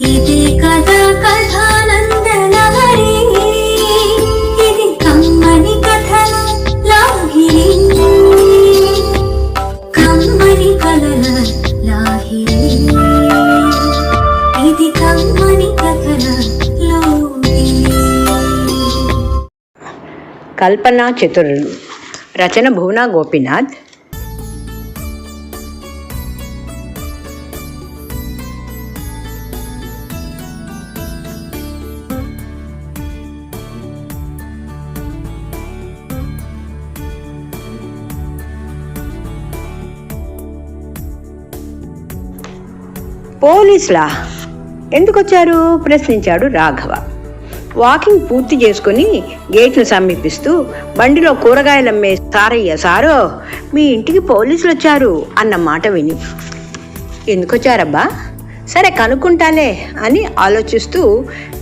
ఇది కథ కథానందనగరి, ఇది కమ్మని కథల లాహిరి, కమ్మని కథల లాహిరి, ఇది కమ్మని కథల లాహిరి. కల్పనా చతురులు. రచన భువన గోపీనాథ్. పోలీసులా? ఎందుకొచ్చారు? ప్రశ్నించాడు రాఘవ. వాకింగ్ పూర్తి చేసుకుని గేట్ను సమీపిస్తూ బండిలో కూరగాయలమ్మే సారయ్య సారో, మీ ఇంటికి పోలీసులు వచ్చారు అన్న మాట విని, ఎందుకొచ్చారబ్బా? సరే కనుక్కుంటాలే అని ఆలోచిస్తూ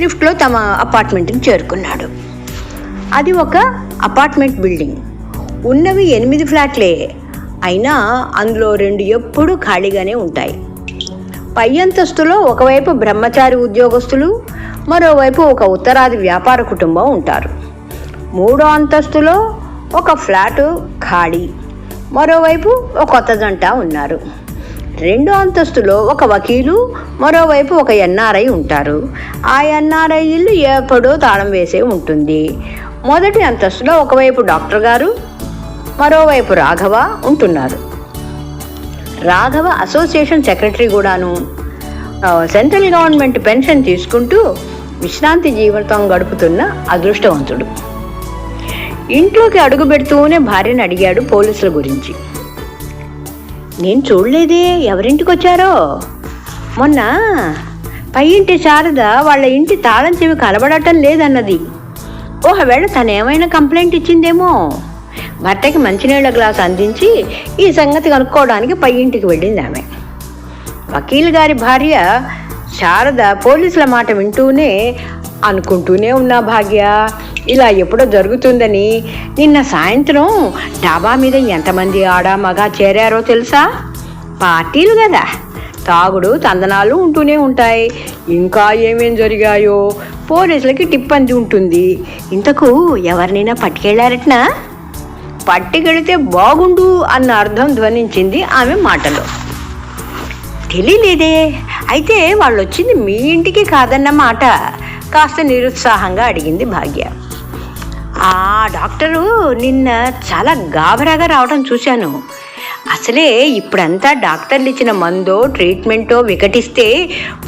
లిఫ్ట్లో తమ అపార్ట్మెంట్కి చేరుకున్నాడు. అది ఒక అపార్ట్మెంట్ బిల్డింగ్. ఉన్నవి 8 ఫ్లాట్లే, అయినా అందులో 2 ఎప్పుడూ ఖాళీగానే ఉంటాయి. పై అంతస్తులో ఒకవైపు బ్రహ్మచారి ఉద్యోగస్తులు, మరోవైపు ఒక ఉత్తరాది వ్యాపార కుటుంబం ఉంటారు. 3వ అంతస్తులో ఒక ఫ్లాటు ఖాళీ, మరోవైపు ఒక కొత్త జంట ఉన్నారు. 2వ అంతస్తులో ఒక వకీలు, మరోవైపు ఒక ఎన్ఆర్ఐ ఉంటారు. ఆ ఎన్ఆర్ఐ ఇల్లు ఎప్పుడో తాళం వేసే ఉంటుంది. మొదటి అంతస్తులో ఒకవైపు డాక్టర్ గారు, మరోవైపు రాఘవ ఉంటున్నారు. రాఘవ అసోసియేషన్ సెక్రటరీ కూడాను. సెంట్రల్ గవర్నమెంట్ పెన్షన్ తీసుకుంటూ విశ్రాంతి జీవితం గడుపుతున్న అదృష్టవంతుడు. ఇంట్లోకి అడుగు పెడుతూనే భార్యను అడిగాడు పోలీసుల గురించి. నేను చూడలేదే, ఎవరింటికి వచ్చారో? మొన్న పై ఇంటి శారద వాళ్ళ ఇంటి తాళం చెవి కలబడటం లేదన్నది. ఒకవేళ తనేమైనా కంప్లైంట్ ఇచ్చిందేమో. భర్తకి మంచినీళ్ళ గ్లాస్ అందించి ఈ సంగతి కనుక్కోవడానికి పై ఇంటికి వెళ్ళింది ఆమె. వకీల్ గారి భార్య శారద పోలీసుల మాట వింటూనే అనుకుంటూనే ఉన్నా భాగ్య, ఇలా ఎప్పుడో జరుగుతుందని. నిన్న సాయంత్రం డాబా మీద ఎంతమంది ఆడ మగ చేరారో తెలుసా? పార్టీలు కదా, తాగుడు తందనాలు ఉంటూనే ఉంటాయి. ఇంకా ఏమేం జరిగాయో పోలీసులకి టిప్ అంది ఉంటుంది. ఇంతకు ఎవరినైనా పట్టుకెళ్ళారటనా? పట్టుకెళితే బాగుండు అన్న అర్థం ధ్వనించింది ఆమె మాటలో. తెలియలేదే. అయితే వాళ్ళు వచ్చింది మీ ఇంటికి కాదన్నమాట, కాస్త నిరుత్సాహంగా అడిగింది భాగ్య. ఆ డాక్టరు నిన్న చాలా గాబరాగా రావడం చూశాను. అసలే ఇప్పుడంతా డాక్టర్లు ఇచ్చిన మందో ట్రీట్మెంటో వికటిస్తే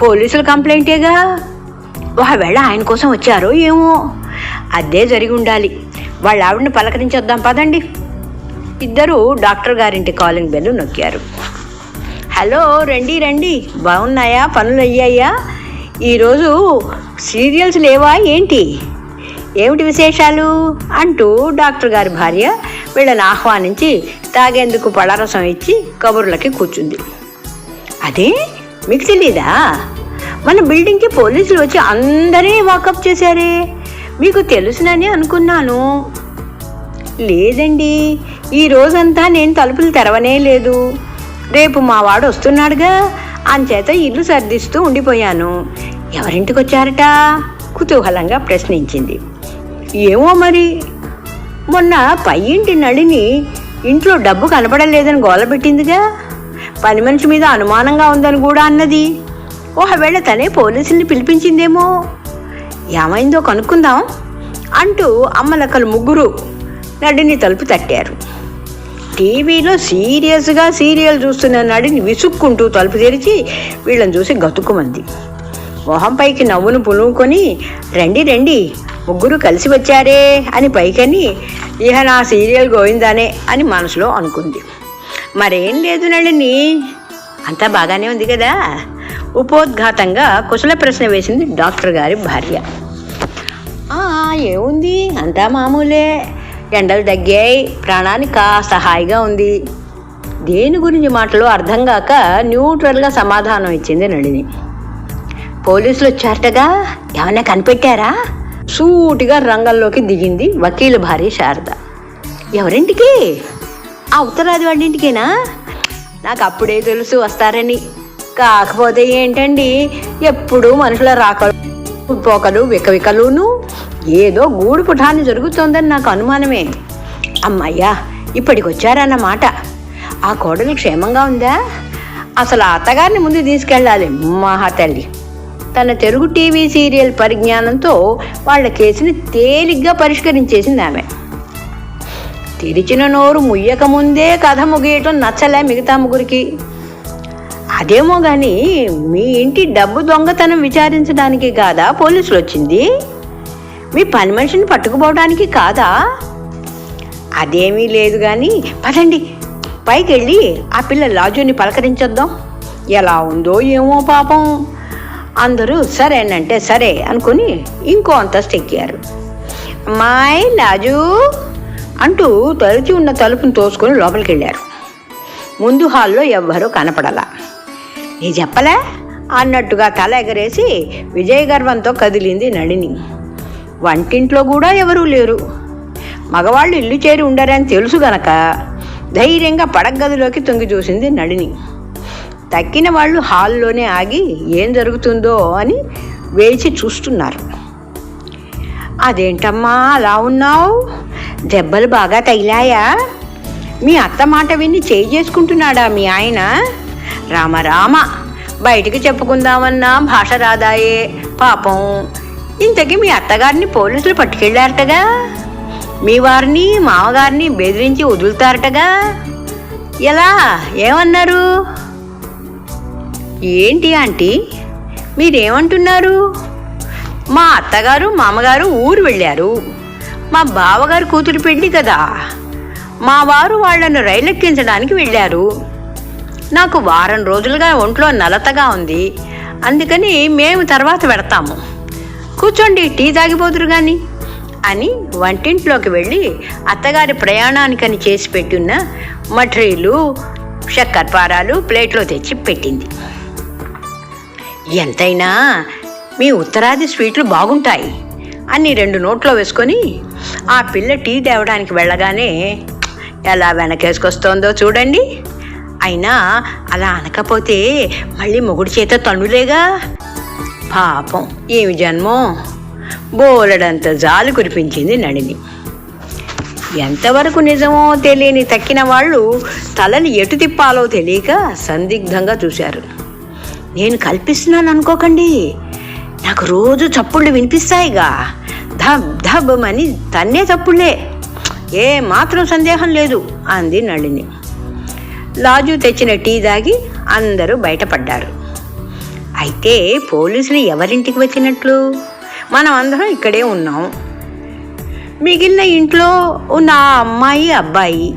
పోలీసులు కంప్లైంటేగా. ఒకవేళ ఆయన కోసం వచ్చారో ఏమో. అదే జరిగి ఉండాలి. వాళ్ళ ఆవిడని పలకరించొద్దాం పదండి. ఇద్దరూ డాక్టర్ గారింటి కాలింగ్ బెల్ నొక్కారు. హలో, రండి రండి, బాగున్నాయా? పనులు అయ్యాయా? ఈరోజు సీరియల్స్ లేవా ఏంటి? ఏమిటి విశేషాలు అంటూ డాక్టర్ గారి భార్య వీళ్ళని ఆహ్వానించి తాగేందుకు పళ్ళరసం ఇచ్చి కబుర్లకి కూర్చుంది. అదే మీకు తెలీదా? మన బిల్డింగ్కి పోలీసులు వచ్చి అందరినీ వాకప్ చేశారే. మీకు తెలుసునని అనుకున్నాను. లేదండి, ఈ రోజంతా నేను తలుపులు తెరవనే లేదు. రేపు మా వాడు వస్తున్నాడుగా, అంచేత ఇల్లు సర్దిస్తూ ఉండిపోయాను. ఎవరింటికి వచ్చారట? కుతూహలంగా ప్రశ్నించింది. ఏమో మరి, మొన్న పై ఇంటి నడిని ఇంట్లో డబ్బు కనపడలేదని గోలబెట్టిందిగా. పని మనిషి మీద అనుమానంగా ఉందని కూడా అన్నది. ఒకవేళ తనే పోలీసుల్ని పిలిపించిందేమో. ఏమైందో కనుక్కుందాం అంటూ అమ్మలక్కలు ముగ్గురు నడిని తలుపు తట్టారు. టీవీలో సీరియస్గా సీరియల్ చూస్తున్న నడిని విసుక్కుంటూ తలుపు తెరిచి వీళ్ళని చూసి గతుకుమంది. మొహంపైకి నవ్వును పులుముకొని, రండి రండి, ముగ్గురు కలిసి వచ్చారే అని పైకని, ఇహ నా సీరియల్ గోయిందానే అని మనసులో అనుకుంది. మరేం లేదు నడిని, అంతా బాగానే ఉంది కదా? ఉపోద్ఘాతంగా కుశల ప్రశ్న వేసింది డాక్టర్ గారి భార్య. ఏముంది, అంతా మామూలే. ఎండలు తగ్గాయి, ప్రాణానికి కాస్త హాయిగా ఉంది. దేని గురించి మాటలు అర్థం కాక న్యూట్రల్గా సమాధానం ఇచ్చింది నళిని. పోలీసులు వచ్చారటగా, ఏమైనా కనిపెట్టారా? సూటిగా రంగంలోకి దిగింది వకీలు భార్య శారద. ఎవరింటికి? ఆ ఉత్తరాది వాళ్ళ ఇంటికేనా? నాకు అప్పుడే తెలుసు వస్తారని. కాకపోతే ఏంటండి, ఎప్పుడూ మనుషుల రాకలు పోకలు వికవికలును ఏదో గూడు పుఠాన్ని జరుగుతోందని నాకు అనుమానమే. అమ్మయ్యా, ఇప్పటికొచ్చారన్నమాట. ఆ కోడలు క్షేమంగా ఉందా? అసలు ఆ అత్తగారిని ముందు తీసుకెళ్ళాలి. మహాతల్లి తన తెలుగు టీవీ సీరియల్ పరిజ్ఞానంతో వాళ్ళ కేసుని తేలిగ్గా పరిష్కరించేసింది ఆమె. తెరిచిన నోరు ముయ్యక ముందే కథ ముగియటం నచ్చలే మిగతా ముగ్గురికి. అదేమో కానీ మీ ఇంటి డబ్బు దొంగతనం విచారించడానికి కాదా పోలీసులు వచ్చింది? మీ పని మనిషిని పట్టుకుపోవడానికి కాదా? అదేమీ లేదు కానీ పదండి, పైకి వెళ్ళి ఆ పిల్ల లాజుని పలకరించొద్దాం. ఎలా ఉందో ఏమో పాపం. అందరూ సరేనంటే సరే అనుకుని ఇంకో అంతస్తు ఎక్కారు. అమ్మాయి లాజు అంటూ తెరిచి ఉన్న తలుపును తోసుకొని లోపలికి వెళ్ళారు. ముందు హాల్లో ఎవ్వరూ కనపడలా. నీ చెప్పలే అన్నట్టుగా తల ఎగరేసి విజయ గర్వంతో కదిలింది నళిని. వంటింట్లో కూడా ఎవరూ లేరు. మగవాళ్ళు ఇల్లు చేరి ఉండరని తెలుసు గనక ధైర్యంగా పడగదిలోకి తొంగి చూసింది నళిని. తక్కిన వాళ్ళు హాల్లోనే ఆగి ఏం జరుగుతుందో అని వేచి చూస్తున్నారు. అదేంటమ్మా అలా ఉన్నావు? దెబ్బలు బాగా తగిలాయా? మీ అత్త మాట విని చేయి చేసుకుంటున్నాడా మీ ఆయన? రామ బయటికి చెప్పుకుందామన్నా భాష రాదాయే పాపం. ఇంతకీ మీ అత్తగారిని పోలీసులు పట్టుకెళ్ళారటగా? మీ వారిని మామగారిని బెదిరించి వదులుతారటగా? ఎలా? ఏమన్నారు? ఏంటి ఆంటీ మీరేమంటున్నారు? మా అత్తగారు మామగారు ఊరు వెళ్ళారు. మా బావగారు కూతురు పెళ్ళి కదా, మా వారు వాళ్లను రైలెక్కించడానికి వెళ్ళారు. నాకు వారం రోజులుగా ఒంట్లో నలతగా ఉంది, అందుకని మేము తర్వాత పెడతాము. కూర్చోండి, టీ తాగిపోతురు కానీ అని వంటింట్లోకి వెళ్ళి అత్తగారి ప్రయాణానికని చేసి పెట్టున్న మఠరీలు చక్కర్పారాలు ప్లేట్లో తెచ్చి పెట్టింది. ఎంతైనా మీ ఉత్తరాది స్వీట్లు బాగుంటాయి అని 2 నోట్లో వేసుకొని ఆ పిల్ల టీ తేవడానికి వెళ్ళగానే ఎలా వెనకేసుకొస్తోందో చూడండి. అయినా అలా అనకపోతే మళ్ళీ మొగుడి చేత తన్నులేగా. పాపం ఏమి జన్మో. బోలెడంత జాలు కురిపించింది నళిని. ఎంతవరకు నిజమో తెలియని తక్కిన వాళ్ళు తలని ఎటు తిప్పాలో తెలియక సందిగ్ధంగా చూశారు. నేను కల్పిస్తున్నాను అనుకోకండి, నాకు రోజు చప్పుళ్ళు వినిపిస్తాయిగా, ధబ్ ధబ్ అని తన్నే చప్పుళ్ళే, ఏ మాత్రం సందేహం లేదు అంది నళిని. లాజు తెచ్చిన టీ తాగి అందరూ బయటపడ్డారు. అయితే పోలీసులు ఎవరింటికి వచ్చినట్లు? మనం అందరం ఇక్కడే ఉన్నాం. మిగిలిన ఇంట్లో ఉన్న ఆ అమ్మాయి అబ్బాయి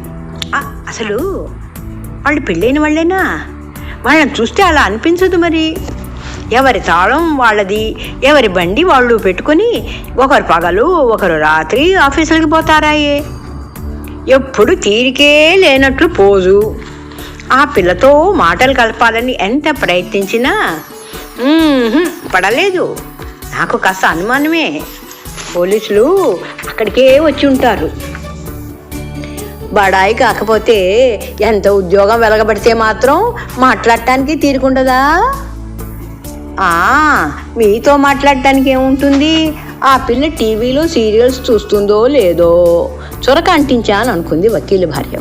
అసలు వాళ్ళు పెళ్ళైన వాళ్ళేనా? వాళ్ళని చూస్తే అలా అనిపించదు మరి. ఎవరి తాళం వాళ్ళది, ఎవరి బండి వాళ్ళు పెట్టుకొని ఒకరు పగలు ఒకరు రాత్రి ఆఫీసులకి పోతారాయే. ఎప్పుడు తీరికే లేనట్లు పోజు. ఆ పిల్లతో మాటలు కలపాలని ఎంత ప్రయత్నించినా పడలేదు. నాకు కాస్త అనుమానమే. పోలీసులు అక్కడికే వచ్చి ఉంటారు. బడాయి కాకపోతే ఎంత ఉద్యోగం వెలగబడితే మాత్రం మాట్లాడటానికి తీరుకుండదా? మీతో మాట్లాడటానికి ఏముంటుంది? ఆ పిల్ల టీవీలో సీరియల్స్ చూస్తుందో లేదో చొరక అంటించాను అనుకుంది వకీలు భార్య.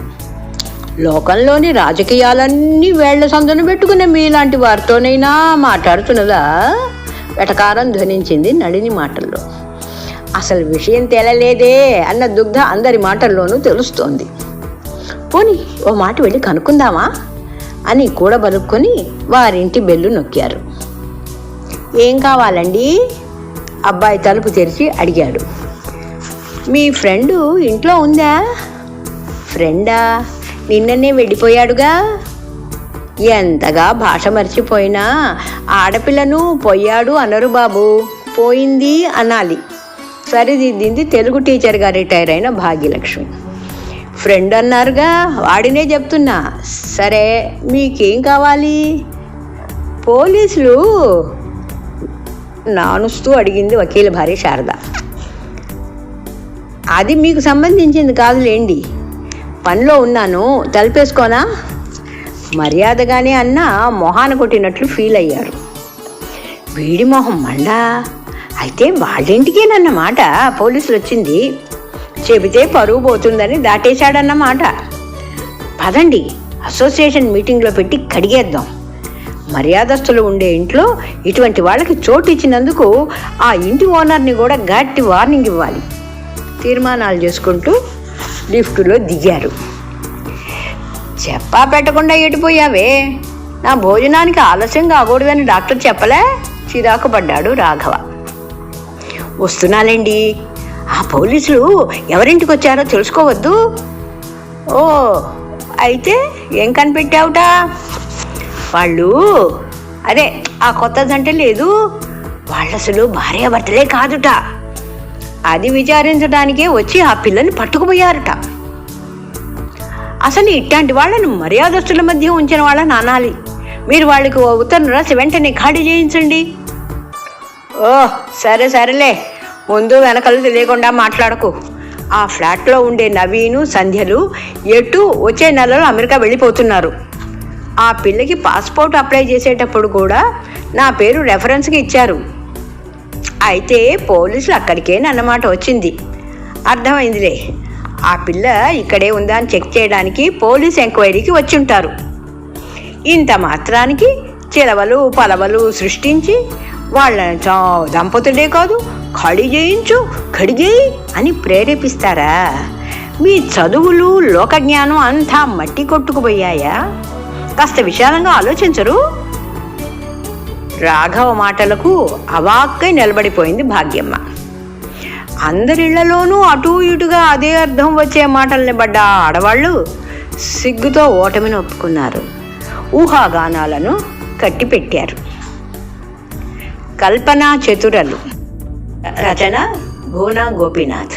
లోకంలోని రాజకీయాలన్నీ వేళ్ల సందును పెట్టుకునే మీలాంటి వారితోనైనా మాట్లాడుతున్నదా? వెటకారం ధ్వనించింది నళిని మాటల్లో. అసలు విషయం తేలలేదే అన్న దుగ్ధ అందరి మాటల్లోనూ తెలుస్తోంది. పోనీ ఓ మాట వెళ్ళి కనుక్కుందామా అని కూడబలుక్కొని వారింటి బెల్లు నొక్కారు. ఏం కావాలండి? అబ్బాయి తలుపు తెరిచి అడిగాడు. మీ ఫ్రెండు ఇంట్లో ఉందా? ఫ్రెండా? నిన్ననే వెళ్ళిపోయాడుగా. ఎంతగా భాష మర్చిపోయినా ఆడపిల్లను పోయాడు అనరు బాబు, పోయింది అనాలి. సరిదిద్దింది తెలుగు టీచర్గా రిటైర్ అయిన భాగ్యలక్ష్మి. ఫ్రెండ్ అన్నారుగా, వాడినే చెప్తున్నా. సరే మీకేం కావాలి? పోలీసులు నానుస్తూ అడిగింది వకీల భార్య శారద. అది మీకు సంబంధించింది కాదులేండి, పనిలో ఉన్నాను, తలుపేసుకోనా? మర్యాదగానే అన్నా మొహాన కొట్టినట్లు ఫీల్ అయ్యారు. వీడి మొహం మండా, అయితే వాళ్ళింటికేనన్నమాట పోలీసులు వచ్చింది. చెబితే పరువు పోతుందని దాటేశాడన్నమాట. పదండి, అసోసియేషన్ మీటింగ్లో పెట్టి కడిగేద్దాం. మర్యాదస్తులు ఉండే ఇంట్లో ఇటువంటి వాళ్ళకి చోటు ఇచ్చినందుకు ఆ ఇంటి ఓనర్ని కూడా గట్టి వార్నింగ్ ఇవ్వాలి. తీర్మానాలు చేసుకుంటూ లిఫ్టులో దిగారు. చెప్పా పెట్టకుండా ఎడిపోయావే, నా భోజనానికి ఆలస్యం కాకూడదని డాక్టర్ చెప్పలే? చిరాకు పడ్డాడు రాఘవ. వస్తున్నానండి. ఆ పోలీసులు ఎవరింటికి వచ్చారో తెలుసుకోవద్దు? ఓ, అయితే ఏం కనిపెట్టావుట? వాళ్ళు అదే ఆ కొత్త జంట లేదు, వాళ్ళు అసలు భార్యాభర్తలే కాదుట. అది విచారించడానికే వచ్చి ఆ పిల్లని పట్టుకుపోయారట. అసలు ఇట్లాంటి వాళ్ళను మర్యాదస్తుల మధ్య ఉంచిన వాళ్ళని అనాలి. మీరు వాళ్ళకి ఉత్తరం రాసి వెంటనే ఖాళీ చేయించండి. ఓ సరే సరేలే, ముందు వెనకలు తెలియకుండా మాట్లాడకు. ఆ ఫ్లాట్లో ఉండే నవీను, సంధ్యలు ఎటు వచ్చే నెలలో అమెరికా వెళ్ళిపోతున్నారు. ఆ పిల్లకి పాస్పోర్ట్ అప్లై చేసేటప్పుడు కూడా నా పేరు రెఫరెన్స్కి ఇచ్చారు. అయితే పోలీసులు అక్కడికేనన్నమాట వచ్చింది. అర్థమైందిలే, ఆ పిల్ల ఇక్కడే ఉందా అని చెక్ చేయడానికి పోలీస్ ఎంక్వైరీకి వచ్చి ఉంటారు. ఇంత మాత్రానికి చిలవలు పలవలు సృష్టించి వాళ్ళని దంపతుడే కాదు ఖాళీ చేయించు, కడిగేయి అని ప్రేరేపిస్తారా? మీ చదువులు లోకజ్ఞానం అంతా మట్టి కొట్టుకుపోయాయా? కాస్త విశాలంగా ఆలోచించరు? రాఘవ మాటలకు అవాక్కై నిలబడిపోయింది భాగ్యమ్మ. అందరిళ్లలోనూ అటూ ఇటుగా అదే అర్థం వచ్చే మాటల్ని పడ్డ ఆడవాళ్ళు సిగ్గుతో ఓటమిని ఒప్పుకున్నారు. ఊహాగానాలను కట్టిపెట్టారు. కల్పనా చతురలు. రచన భూనా గోపీనాథ్.